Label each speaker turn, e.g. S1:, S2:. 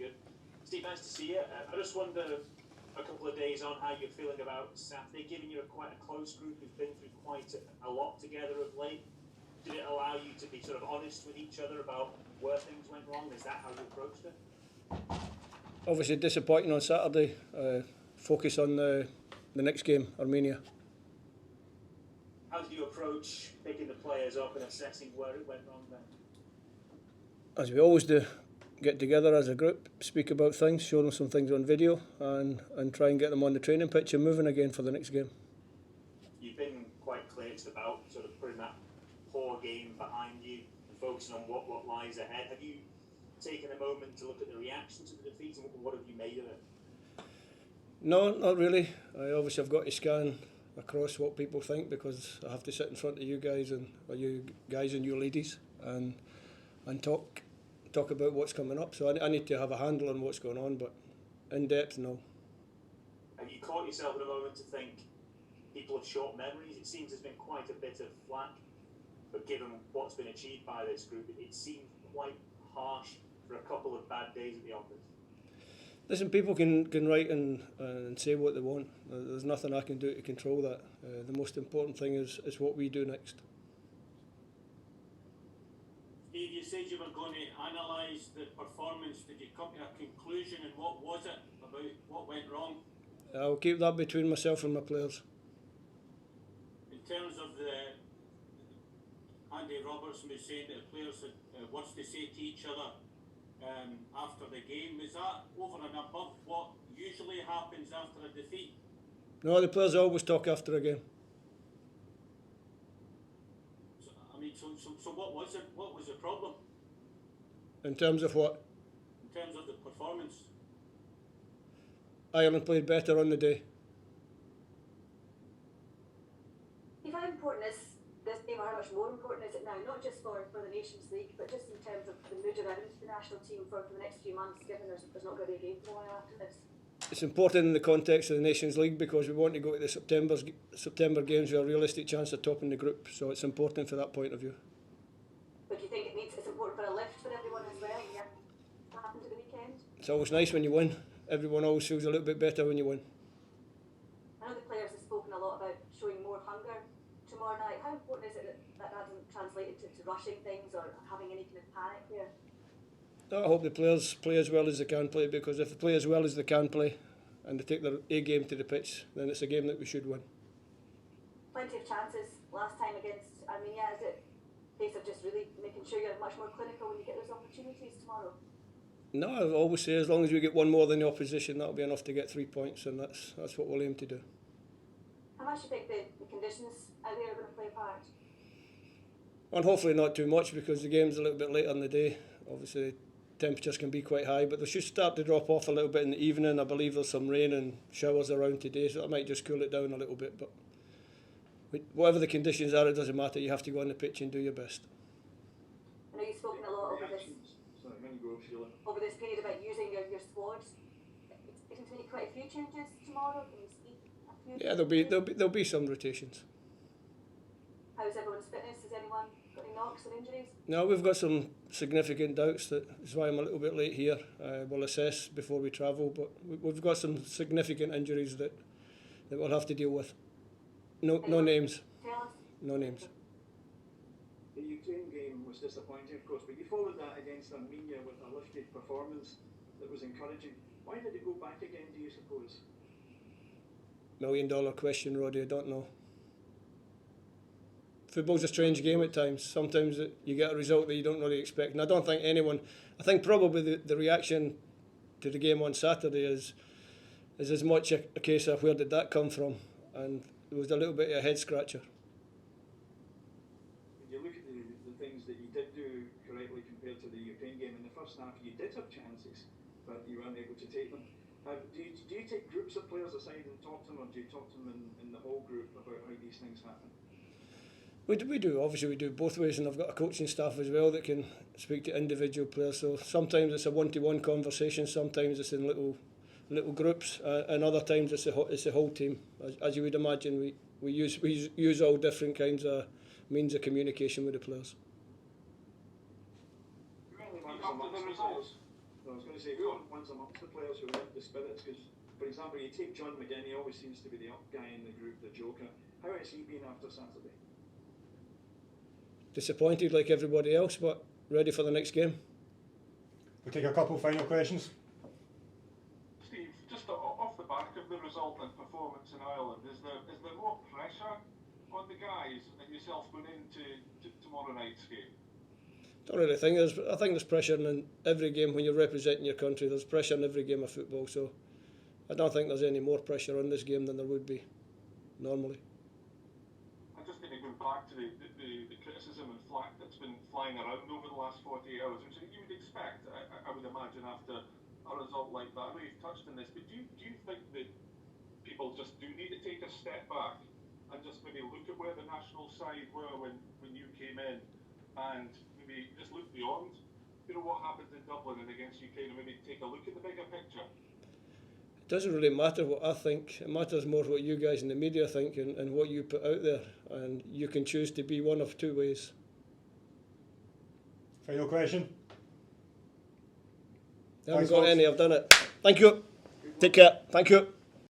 S1: good. Steve, nice to see you. I just wonder, a couple of days on, how you're feeling about Saturday, given you're quite a close group who've been through quite a lot together of late. Did it allow you to be sort of honest with each other about where things went wrong? Is that how you approached it?
S2: Obviously disappointing on Saturday. Focus on the next game, Armenia.
S1: How did you approach picking the players up and assessing where it went wrong then?
S2: As we always do, get together as a group, speak about things, show them some things on video, and try and get them on the training pitch and moving again for the next game.
S1: You've been quite clear just about sort of putting that poor game behind you and focusing on what lies ahead. Have you taken a moment to look at the reaction to the defeat and what have you made of it?
S2: No, not really. Obviously I've got to scan across what people think because I have to sit in front of you guys or you guys and you ladies and talk about what's coming up. So I need to have a handle on what's going on, but in depth, no.
S1: Have you caught yourself in a moment to think people have short memories? It seems there's been quite a bit of flack, but given what's been achieved by this group, it seemed quite harsh for a couple of bad days at the office.
S2: Listen, people can write and say what they want. There's nothing I can do to control that. The most important thing is what we do next.
S3: Steve, you said you were going to analyse the performance. Did you come to a conclusion, and what was it about what went wrong?
S2: I'll keep that between myself and my players.
S3: In terms of Andy Robertson was saying that the players had words to say to each other after the game. Was that over and above what usually happens after a defeat?
S2: No, the players always talk after a game.
S3: So what was it? What was the problem?
S2: In terms of what?
S3: In terms of the performance.
S2: Ireland played better on the day.
S4: How important is this game, or how much more important is it now, not just for the Nations League, but just in terms of the mood around the national team for the next few months, given there's not going to be a game for a while after this?
S2: It's important in the context of the Nations League because we want to go to the September games with a realistic chance of topping the group, so it's important for that point of view.
S4: But do you think it's important for a lift for everyone as well? Yeah, what happened at the weekend?
S2: It's always nice when you win. Everyone always feels a little bit better when you win.
S4: I know the players have spoken a lot about showing more hunger tomorrow night. How important is it that doesn't translate into rushing things or having any kind of panic there?
S2: I hope the players play as well as they can play, because if they play as well as they can play and they take their A game to the pitch, then it's a game that we should win.
S4: Plenty of chances last time against Armenia. Is it a case of just really making sure you're much more clinical when you get those opportunities tomorrow?
S2: No, I always say as long as we get one more than the opposition, that'll be enough to get 3 points, and that's what we'll aim to do.
S4: How much do you think the conditions out there are going to play a part?
S2: And hopefully not too much, because the game's a little bit later in the day. Obviously temperatures can be quite high, but they should start to drop off a little bit in the evening. I believe there's some rain and showers around today, so that might just cool it down a little bit. But whatever the conditions are, it doesn't matter. You have to go on the pitch and do your best.
S4: I know you've spoken a lot over this period about using your squads. Expecting to make quite a few changes tomorrow. Can you speak a few?
S2: Yeah, there'll be some rotations.
S4: How's everyone's fitness? Has anyone got any knocks or injuries?
S2: No, we've got some significant doubts. That's why I'm a little bit late here. We'll assess before we travel, but we've got some significant injuries that we'll have to deal with. No names. No names.
S5: The Ukraine game was disappointing, of course, but you followed that against Armenia with a lifted performance that was encouraging. Why did it go back again, do you suppose?
S2: $1 million question, Roddy. I don't know. Football's a strange game at times. Sometimes you get a result that you don't really expect. And I don't think anyone... I think probably the reaction to the game on Saturday is as much a case of where did that come from. And it was a little bit of a head-scratcher.
S5: When you look at the things that you did do correctly compared to the Ukraine game, in the first half you did have chances, but you weren't able to take them. Do you take groups of players aside and talk to them, or do you talk to them in the whole group about how these things happen?
S2: We do. Obviously we do both ways, and I've got a coaching staff as well that can speak to individual players. So sometimes it's a one-to-one conversation, sometimes it's in little groups, and other times it's the whole team. As you would imagine, we use all different kinds of means of communication with the players.
S5: After the results, I was going to say, who wants amongst the players who lift the spirits? Because, for example, you take John McGinn, he always seems to be the up guy in the group, the joker. How has he been after Saturday?
S2: Disappointed like everybody else, but ready for the next game.
S6: We'll take a couple final questions.
S7: Steve, just off the back of the result and performance in Ireland, is there more pressure on the guys and yourself going into tomorrow night's game?
S2: Don't really think I think there's pressure in every game when you're representing your country. There's pressure in every game of football, so I don't think there's any more pressure on this game than there would be normally.
S7: I'm just going to go back to the criticism and flack that's been flying around over the last 48 hours, which you would expect, I would imagine, after a result like that. I know you've touched on this, but do you think that people just do need to take a step back and just maybe look at where the national side were when you came in, and maybe just look beyond, what happened in Dublin and against Ukraine, and maybe take a look at the bigger picture?
S2: It doesn't really matter what I think. It matters more what you guys in the media think and what you put out there. And you can choose to be one of two ways.
S6: Final question.
S2: I haven't
S6: Thanks,
S2: got
S6: folks.
S2: any. I've done it. Thank you. Take care. Thank you.